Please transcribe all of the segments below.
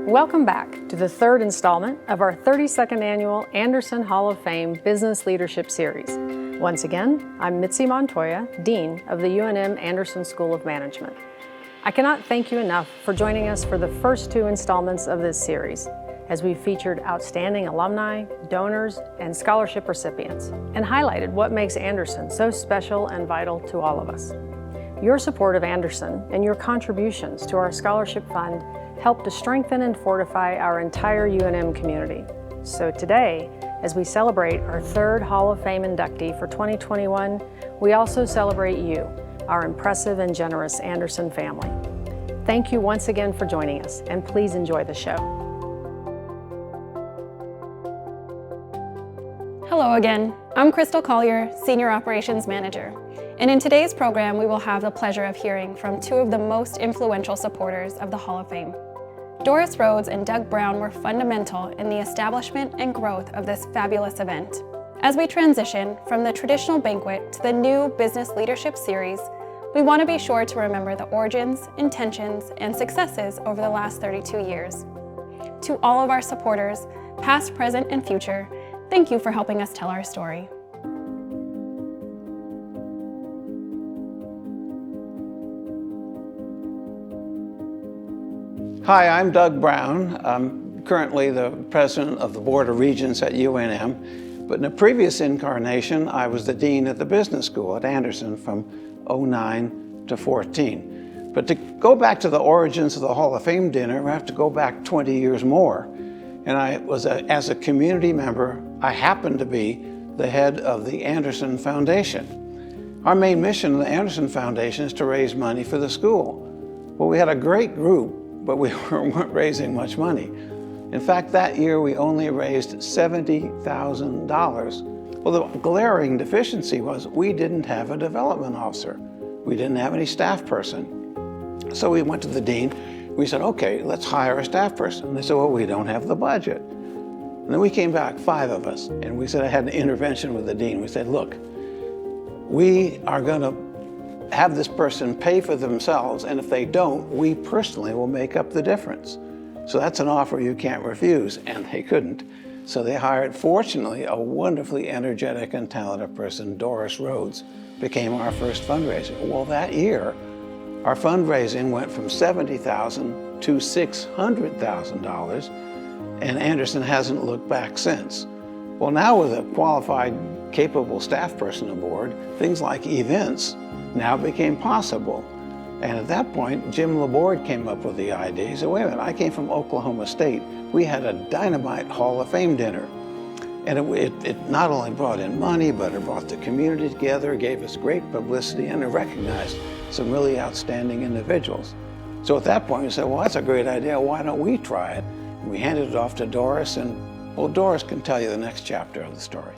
Welcome back to the third installment of our 32nd Annual Anderson Hall of Fame Business Leadership Series. Once again, I'm Mitzi Montoya, Dean of the UNM Anderson School of Management. I cannot thank you enough for joining us for the first two installments of this series, as we featured outstanding alumni, donors, and scholarship recipients, and highlighted what makes Anderson so special and vital to all of us. Your support of Anderson and your contributions to our scholarship fund help to strengthen and fortify our entire UNM community. So today, as we celebrate our third Hall of Fame inductee for 2021, we also celebrate you, our impressive and generous Anderson family. Thank you once again for joining us, and please enjoy the show. Hello again. I'm Crystal Collier, Senior Operations Manager. And in today's program, we will have the pleasure of hearing from two of the most influential supporters of the Hall of Fame. Doris Rhodes and Doug Brown were fundamental in the establishment and growth of this fabulous event. As we transition from the traditional banquet to the new Business Leadership Series, we want to be sure to remember the origins, intentions, and successes over the last 32 years. To all of our supporters, past, present, and future, thank you for helping us tell our story. Hi, I'm Doug Brown. I'm currently the president of the Board of Regents at UNM, but in a previous incarnation, I was the dean at the business school at Anderson from 2009 to 14. But to go back to the origins of the Hall of Fame dinner, we have to go back 20 years more. And as a community member, I happened to be the head of the Anderson Foundation. Our main mission of the Anderson Foundation is to raise money for the school. Well, we had a great group, but we weren't raising much money. In fact, that year we only raised $70,000. Well, the glaring deficiency was we didn't have a development officer. We didn't have any staff person. So we went to the dean. We said, okay, let's hire a staff person. They said, well, we don't have the budget. And then we came back, 5 of us, and we said, I had an intervention with the dean. We said, look, we are gonna have this person pay for themselves, and if they don't, we personally will make up the difference. So that's an offer you can't refuse, and they couldn't. So they hired, fortunately, a wonderfully energetic and talented person, Doris Rhodes, became our first fundraiser. Well, that year, our fundraising went from $70,000 to $600,000, and Anderson hasn't looked back since. Well, now with a qualified, capable staff person aboard, things like events now became possible. And at that point, Jim Laborde came up with the idea. He said, wait a minute, I came from Oklahoma State. We had a dynamite Hall of Fame dinner. And it not only brought in money, but it brought the community together, gave us great publicity, and it recognized some really outstanding individuals. So at that point, we said, well, that's a great idea. Why don't we try it? And we handed it off to Doris, and well, Doris can tell you the next chapter of the story.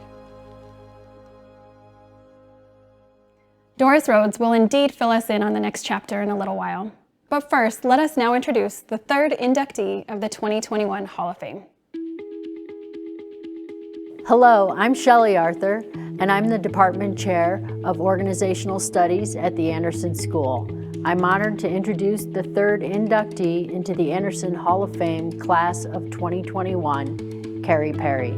Doris Rhodes will indeed fill us in on the next chapter in a little while. But first, let us now introduce the third inductee of the 2021 Hall of Fame. Hello, I'm Shelley Arthur, and I'm the Department Chair of Organizational Studies at the Anderson School. I'm honored to introduce the third inductee into the Anderson Hall of Fame Class of 2021, Carrie Perry.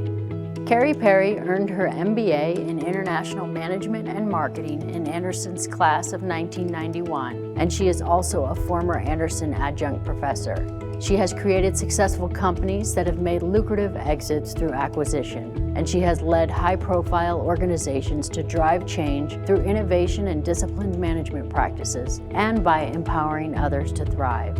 Carrie Perry earned her MBA in International Management and Marketing in Anderson's class of 1991, and she is also a former Anderson adjunct professor. She has created successful companies that have made lucrative exits through acquisition, and she has led high-profile organizations to drive change through innovation and disciplined management practices, and by empowering others to thrive.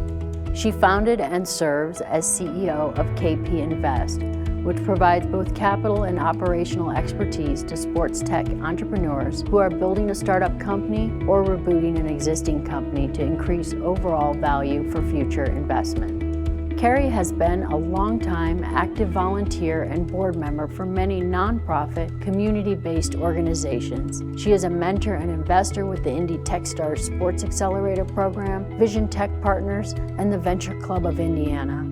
She founded and serves as CEO of KP Invest, which provides both capital and operational expertise to sports tech entrepreneurs who are building a startup company or rebooting an existing company to increase overall value for future investment. Carrie has been a longtime active volunteer and board member for many nonprofit, community-based organizations. She is a mentor and investor with the Indy Techstars Sports Accelerator Program, Vision Tech Partners, and the Venture Club of Indiana.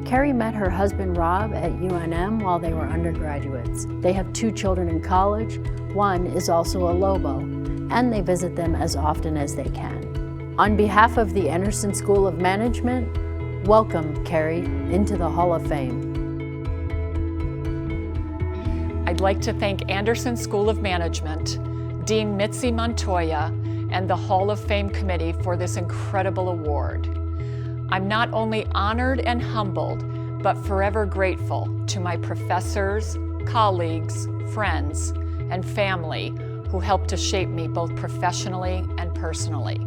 Carrie met her husband Rob at UNM while they were undergraduates. They have 2 children in college. One is also a Lobo, and they visit them as often as they can. On behalf of the Anderson School of Management, Welcome, Carrie, into the Hall of Fame. I'd like to thank Anderson School of Management, Dean Mitzi Montoya, and the Hall of Fame Committee for this incredible award. I'm not only honored and humbled, but forever grateful to my professors, colleagues, friends, and family who helped to shape me both professionally and personally.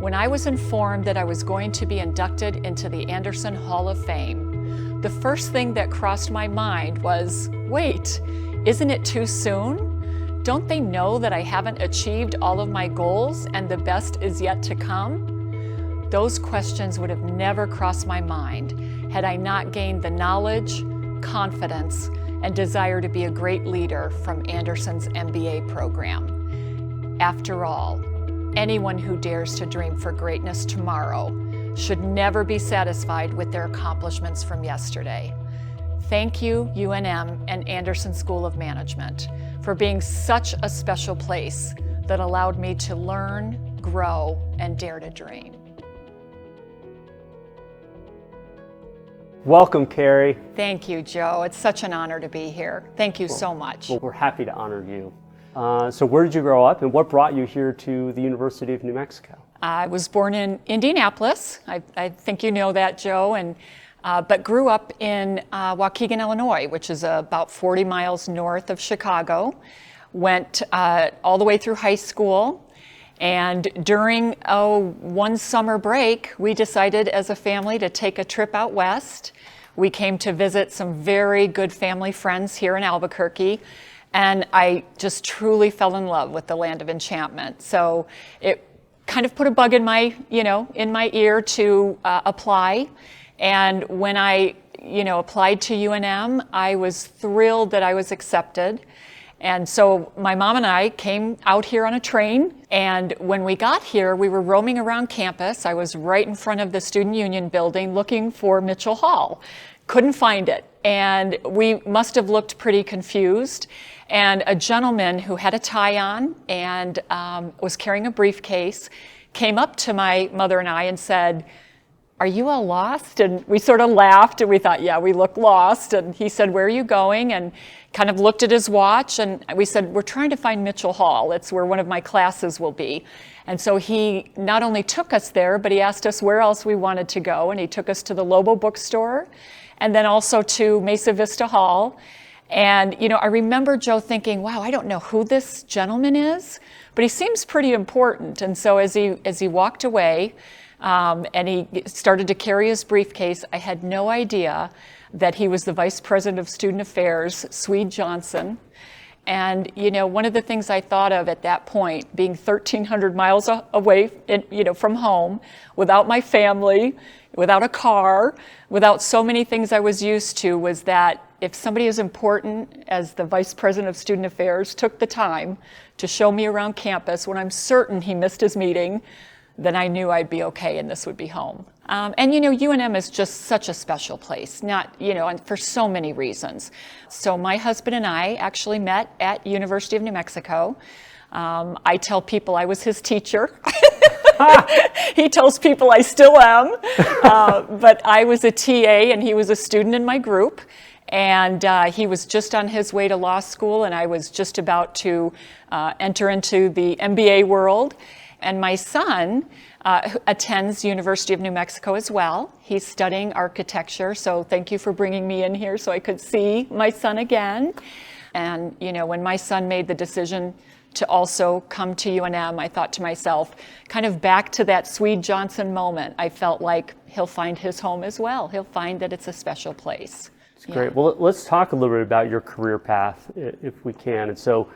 When I was informed that I was going to be inducted into the Anderson Hall of Fame, the first thing that crossed my mind was, wait, isn't it too soon? Don't they know that I haven't achieved all of my goals and the best is yet to come? Those questions would have never crossed my mind had I not gained the knowledge, confidence, and desire to be a great leader from Anderson's MBA program. After all, anyone who dares to dream for greatness tomorrow should never be satisfied with their accomplishments from yesterday. Thank you, UNM and Anderson School of Management, for being such a special place that allowed me to learn, grow, and dare to dream. Welcome, Carrie. Thank you, Joe. It's such an honor to be here. Thank you so much. Well, we're happy to honor you. So where did you grow up and what brought you here to the University of New Mexico? I was born in Indianapolis. I think you know that, Joe, but grew up in Waukegan, Illinois, which is about 40 miles north of Chicago. Went all the way through high school. And during one summer break, we decided as a family to take a trip out west. We came to visit some very good family friends here in Albuquerque. And I just truly fell in love with the land of enchantment. So it kind of put a bug in my ear to apply. And when I, applied to UNM, I was thrilled that I was accepted. And so my mom and I came out here on a train. And when we got here, we were roaming around campus. I was right in front of the Student Union building looking for Mitchell Hall. Couldn't find it. And we must have looked pretty confused. And a gentleman who had a tie on and was carrying a briefcase came up to my mother and I and said, "Are you all lost?" And we sort of laughed and we thought, yeah, we look lost. And he said, "Where are you going?" And kind of looked at his watch and we said, "We're trying to find Mitchell Hall. It's where one of my classes will be." And so he not only took us there, but he asked us where else we wanted to go. And he took us to the Lobo bookstore and then also to Mesa Vista Hall. And, I remember Joe thinking, wow, I don't know who this gentleman is, but he seems pretty important. And so as he walked away and he started to carry his briefcase, I had no idea that he was the Vice President of Student Affairs, Swede Johnson. And, one of the things I thought of at that point, being 1,300 miles away, from home, without my family, without a car, without so many things I was used to, was that if somebody as important as the Vice President of Student Affairs took the time to show me around campus when I'm certain he missed his meeting, then I knew I'd be okay and this would be home. And UNM is just such a special place, and for so many reasons. So my husband and I actually met at University of New Mexico. I tell people I was his teacher. He tells people I still am. But I was a TA and he was a student in my group. And he was just on his way to law school and I was just about to enter into the MBA world. And my son attends University of New Mexico as well. He's studying architecture, so thank you for bringing me in here so I could see my son again. And when my son made the decision to also come to UNM, I thought to myself, kind of back to that Swede Johnson moment, I felt like he'll find his home as well. He'll find that it's a special place. It's great. Well, let's talk a little bit about your career path, if we can. And so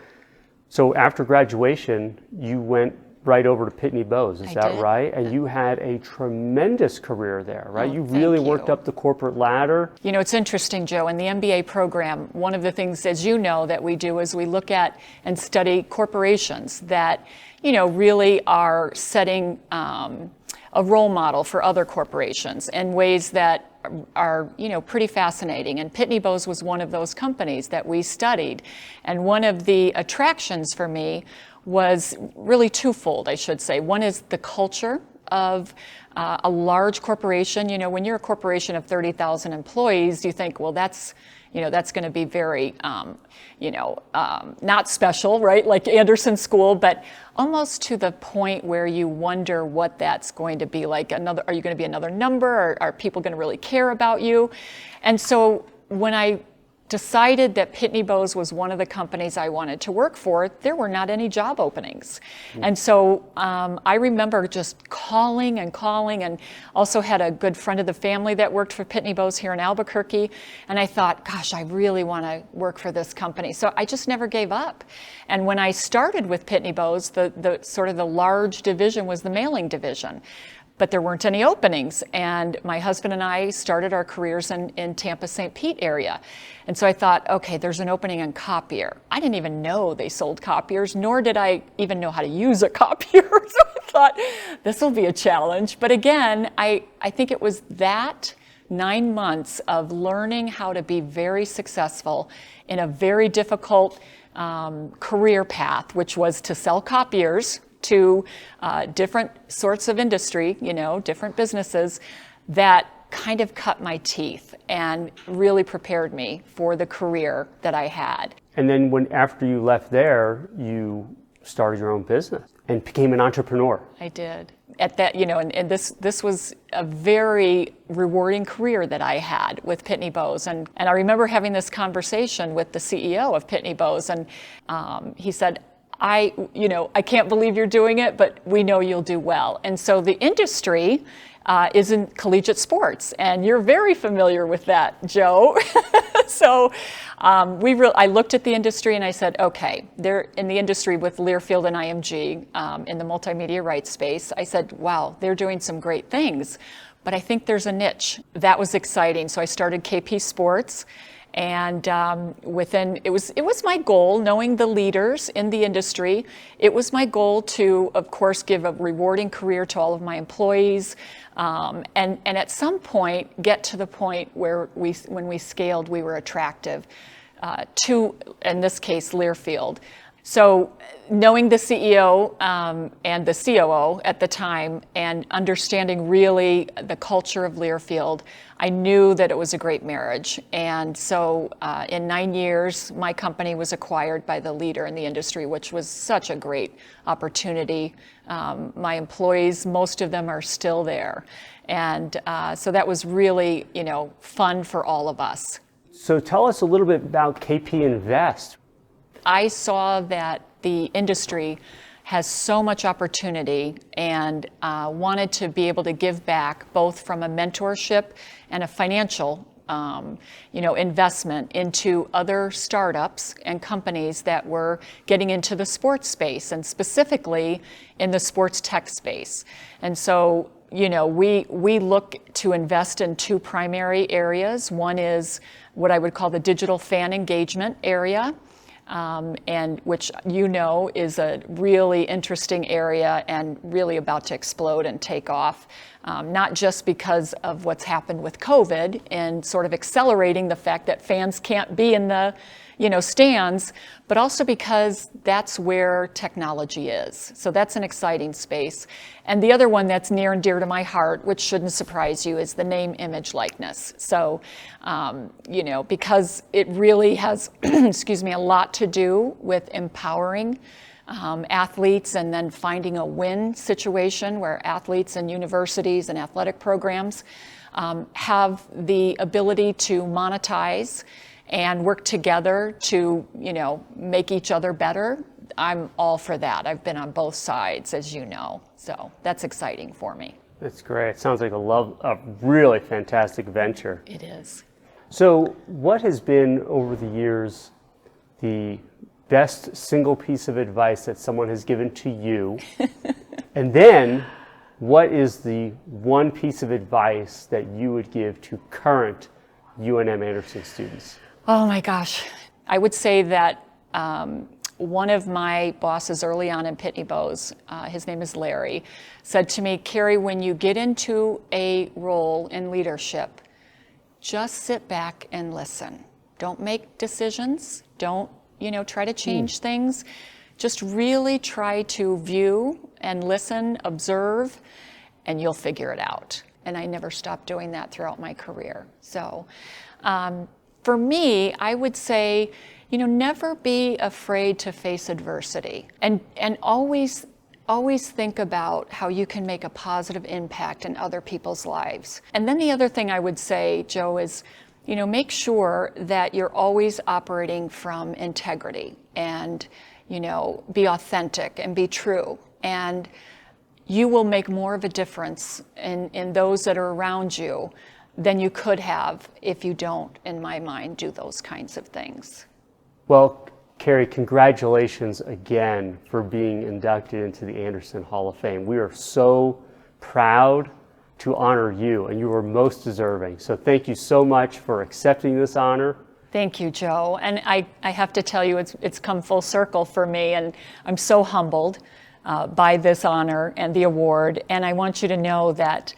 after graduation, you went right over to Pitney Bowes, is that right? And you had a tremendous career there, right? You really worked up the corporate ladder. It's interesting, Joe, in the MBA program, one of the things, as you know, that we do is we look at and study corporations that, really are setting a role model for other corporations in ways that are, pretty fascinating. And Pitney Bowes was one of those companies that we studied. And one of the attractions for me was really twofold, I should say. One is the culture of a large corporation. You know, when you're a corporation of 30,000 employees, you think, well, that's going to be very, not special, right? Like Anderson School, but almost to the point where you wonder what that's going to be like. Are you going to be another number? Or are people going to really care about you? And so when I decided that Pitney Bowes was one of the companies I wanted to work for, there were not any job openings. And so I remember just calling and also had a good friend of the family that worked for Pitney Bowes here in Albuquerque. And I thought, gosh, I really want to work for this company. So I just never gave up. And when I started with Pitney Bowes, the sort of the large division was the mailing division. But there weren't any openings. And my husband and I started our careers in Tampa, St. Pete area. And so I thought, okay, there's an opening in copier. I didn't even know they sold copiers, nor did I even know how to use a copier. So I thought, this will be a challenge. But again, I think it was that 9 months of learning how to be very successful in a very difficult career path, which was to sell copiers to different sorts of industry, different businesses, that kind of cut my teeth and really prepared me for the career that I had. And then after you left there, you started your own business and became an entrepreneur. I did. At that, and this was a very rewarding career that I had with Pitney Bowes. And I remember having this conversation with the CEO of Pitney Bowes, and he said, I can't believe you're doing it, but we know you'll do well. And so the industry is in collegiate sports, and you're very familiar with that, Joe. So I looked at the industry and I said, okay, they're in the industry with Learfield and IMG in the multimedia rights space. I said, wow, they're doing some great things, but I think there's a niche. That was exciting. So I started KP Sports. And it was my goal, knowing the leaders in the industry, it was my goal to, of course, give a rewarding career to all of my employees, and at some point get to the point where when we scaled, we were attractive to, in this case, Learfield. So knowing the CEO and the COO at the time and understanding really the culture of Learfield, I knew that it was a great marriage. And so in 9 years, my company was acquired by the leader in the industry, which was such a great opportunity. My employees, most of them are still there. And so that was really, fun for all of us. So tell us a little bit about KP Invest. I saw that the industry has so much opportunity and wanted to be able to give back both from a mentorship and a financial investment into other startups and companies that were getting into the sports space, and specifically in the sports tech space. And so we look to invest in two primary areas. One is what I would call the digital fan engagement area, and which is a really interesting area and really about to explode and take off, not just because of what's happened with COVID and sort of accelerating the fact that fans can't be in the stands, but also because that's where technology is. So that's an exciting space. And the other one that's near and dear to my heart, which shouldn't surprise you, is the name, image, likeness. So, because it really has, a lot to do with empowering athletes and then finding a win situation where athletes and universities and athletic programs have the ability to monetize and work together to, make each other better. I'm all for that. I've been on both sides, as you know. So that's exciting for me. That's great. It sounds like a really fantastic venture. It is. So what has been, over the years, the best single piece of advice that someone has given to you? And then, what is the one piece of advice that you would give to current UNM Anderson students? Oh my gosh. I would say that one of my bosses early on in Pitney Bowes, his name is Larry, said to me, Carrie, when you get into a role in leadership, just sit back and listen. Don't make decisions. Don't, try to change things. Just really try to view and listen, observe, and you'll figure it out. And I never stopped doing that throughout my career. So for me, I would say, never be afraid to face adversity, and always think about how you can make a positive impact in other people's lives. And then the other thing I would say, Joe, is, make sure that you're always operating from integrity and, be authentic and be true. And you will make more of a difference in those that are around you than you could have if you don't, in my mind, do those kinds of things. Well, Carrie, congratulations again for being inducted into the Anderson Hall of Fame. We are so proud to honor you, and you are most deserving. So thank you so much for accepting this honor. Thank you, Joe. And I have to tell you, it's come full circle for me, and I'm so humbled by this honor and the award. And I want you to know that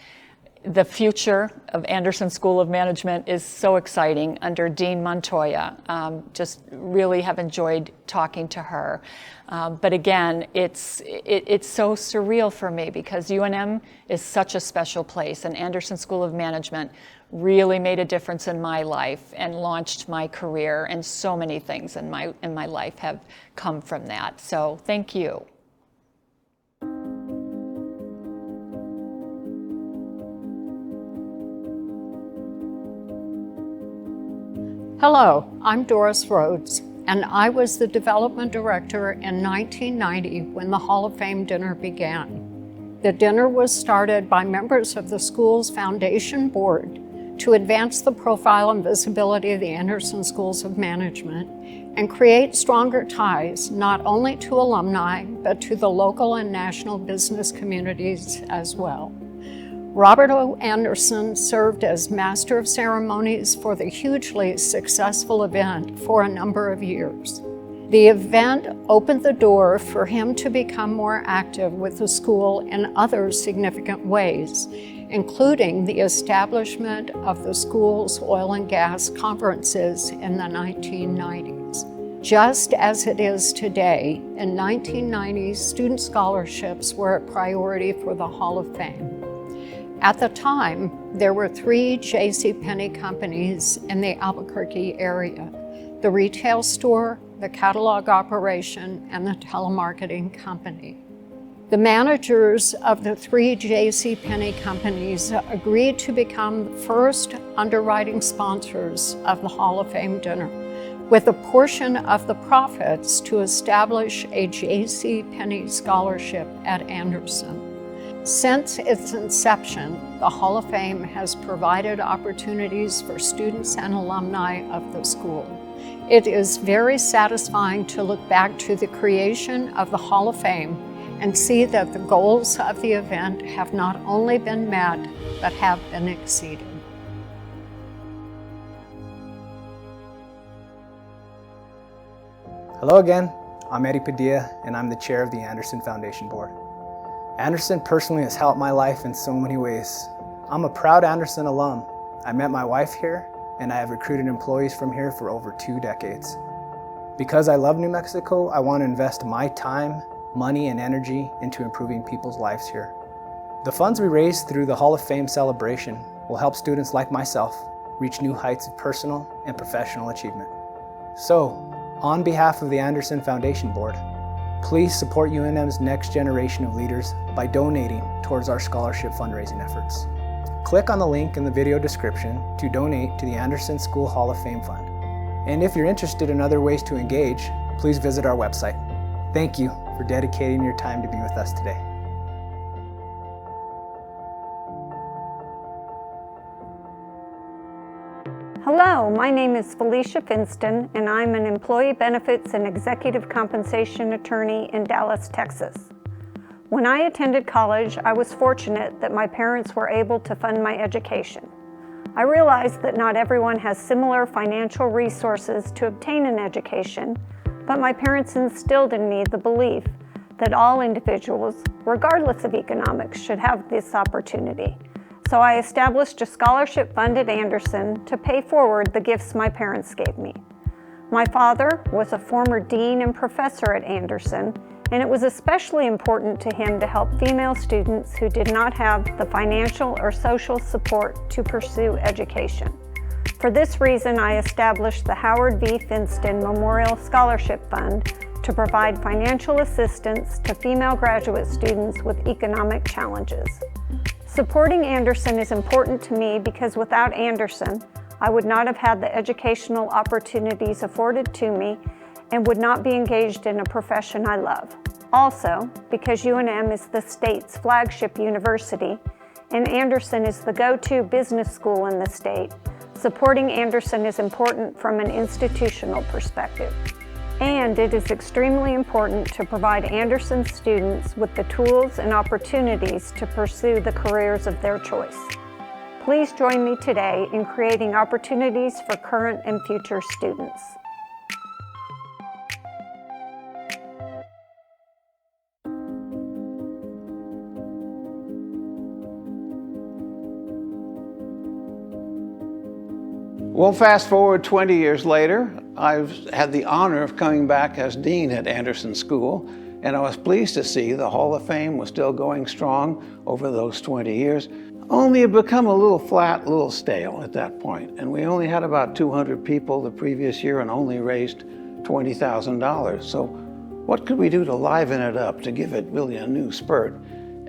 the future of Anderson School of Management is so exciting under Dean Montoya. Just really have enjoyed talking to her. But again, it's so surreal for me because UNM is such a special place, and Anderson School of Management really made a difference in my life and launched my career, and so many things in my life have come from that. So thank you. Hello, I'm Doris Rhodes, and I was the development director in 1990 when the Hall of Fame dinner began. The dinner was started by members of the school's foundation board to advance the profile and visibility of the Anderson Schools of Management and create stronger ties not only to alumni, but to the local and national business communities as well. Robert O. Anderson served as Master of Ceremonies for the hugely successful event for a number of years. The event opened the door for him to become more active with the school in other significant ways, including the establishment of the school's oil and gas conferences in the 1990s. Just as it is today, in 1990, student scholarships were a priority for the Hall of Fame. At the time, there were 3 JCPenney companies in the Albuquerque area: the retail store, the catalog operation, and the telemarketing company. The managers of the 3 JCPenney companies agreed to become the first underwriting sponsors of the Hall of Fame dinner, with a portion of the profits to establish a JCPenney scholarship at Anderson. Since its inception, the Hall of Fame has provided opportunities for students and alumni of the school. It is very satisfying to look back to the creation of the Hall of Fame and see that the goals of the event have not only been met, but have been exceeded. Hello again, I'm Eddie Padilla, and I'm the chair of the Anderson Foundation Board. Anderson personally has helped my life in so many ways. I'm a proud Anderson alum. I met my wife here, and I have recruited employees from here for over 2 decades. Because I love New Mexico, I want to invest my time, money, and energy into improving people's lives here. The funds we raise through the Hall of Fame celebration will help students like myself reach new heights of personal and professional achievement. So, on behalf of the Anderson Foundation Board, please support UNM's next generation of leaders by donating towards our scholarship fundraising efforts. Click on the link in the video description to donate to the Anderson School Hall of Fame Fund. And if you're interested in other ways to engage, please visit our website. Thank you for dedicating your time to be with us today. Hello, my name is Felicia Finston, and I'm an employee benefits and executive compensation attorney in Dallas, Texas. When I attended college, I was fortunate that my parents were able to fund my education. I realized that not everyone has similar financial resources to obtain an education, but my parents instilled in me the belief that all individuals, regardless of economics, should have this opportunity. So I established a scholarship fund at Anderson to pay forward the gifts my parents gave me. My father was a former dean and professor at Anderson, and it was especially important to him to help female students who did not have the financial or social support to pursue education. For this reason, I established the Howard V. Finston Memorial Scholarship Fund to provide financial assistance to female graduate students with economic challenges. Supporting Anderson is important to me because without Anderson, I would not have had the educational opportunities afforded to me and would not be engaged in a profession I love. Also, because UNM is the state's flagship university and Anderson is the go-to business school in the state, supporting Anderson is important from an institutional perspective. And it is extremely important to provide Anderson students with the tools and opportunities to pursue the careers of their choice. Please join me today in creating opportunities for current and future students. Well, fast forward 20 years later, I've had the honor of coming back as dean at Anderson School, and I was pleased to see the Hall of Fame was still going strong over those 20 years. Only it become a little flat, a little stale at that point, and we only had about 200 people the previous year and only raised $20,000. So what could we do to liven it up, to give it really a new spurt?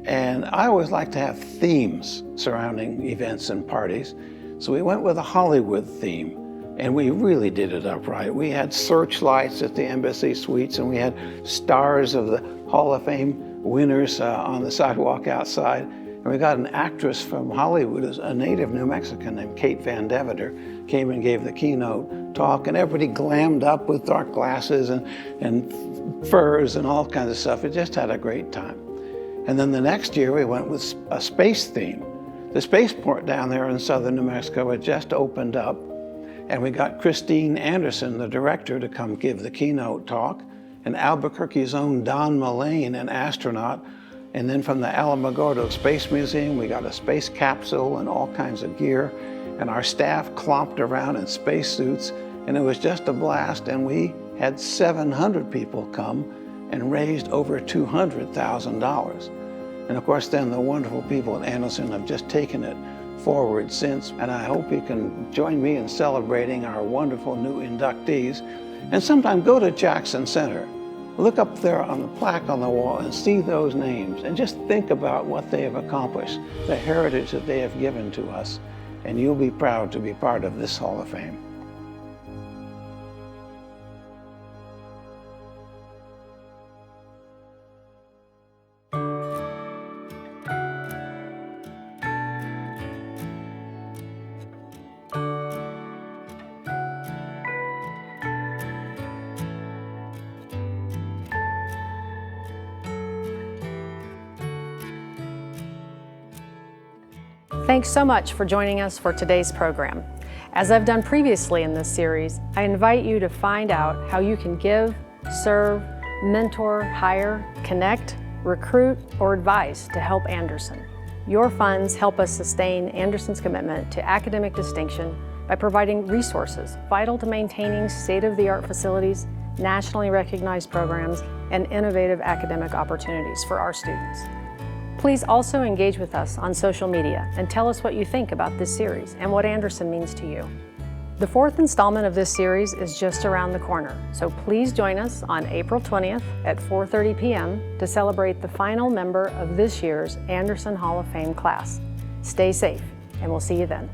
And I always like to have themes surrounding events and parties. So we went with a Hollywood theme, and we really did it up right. We had searchlights at the Embassy Suites, and we had stars of the Hall of Fame winners on the sidewalk outside. And we got an actress from Hollywood, a native New Mexican named Kate Van Deventer, came and gave the keynote talk, and everybody glammed up with dark glasses and furs and all kinds of stuff. It just had a great time. And then the next year we went with a space theme. The spaceport down there in southern New Mexico had just opened up, and we got Christine Anderson, the director, to come give the keynote talk, and Albuquerque's own Don Mullane, an astronaut, and then from the Alamogordo Space Museum, we got a space capsule and all kinds of gear, and our staff clomped around in spacesuits, and it was just a blast, and we had 700 people come and raised over $200,000. And of course, then the wonderful people at Anderson have just taken it forward since. And I hope you can join me in celebrating our wonderful new inductees. And sometime go to Jackson Center. Look up there on the plaque on the wall and see those names. And just think about what they have accomplished, the heritage that they have given to us. And you'll be proud to be part of this Hall of Fame. Thanks so much for joining us for today's program. As I've done previously in this series, I invite you to find out how you can give, serve, mentor, hire, connect, recruit, or advise to help Anderson. Your funds help us sustain Anderson's commitment to academic distinction by providing resources vital to maintaining state-of-the-art facilities, nationally recognized programs, and innovative academic opportunities for our students. Please also engage with us on social media and tell us what you think about this series and what Anderson means to you. The fourth installment of this series is just around the corner, so please join us on April 20th at 4:30 p.m. to celebrate the final member of this year's Anderson Hall of Fame class. Stay safe, and we'll see you then.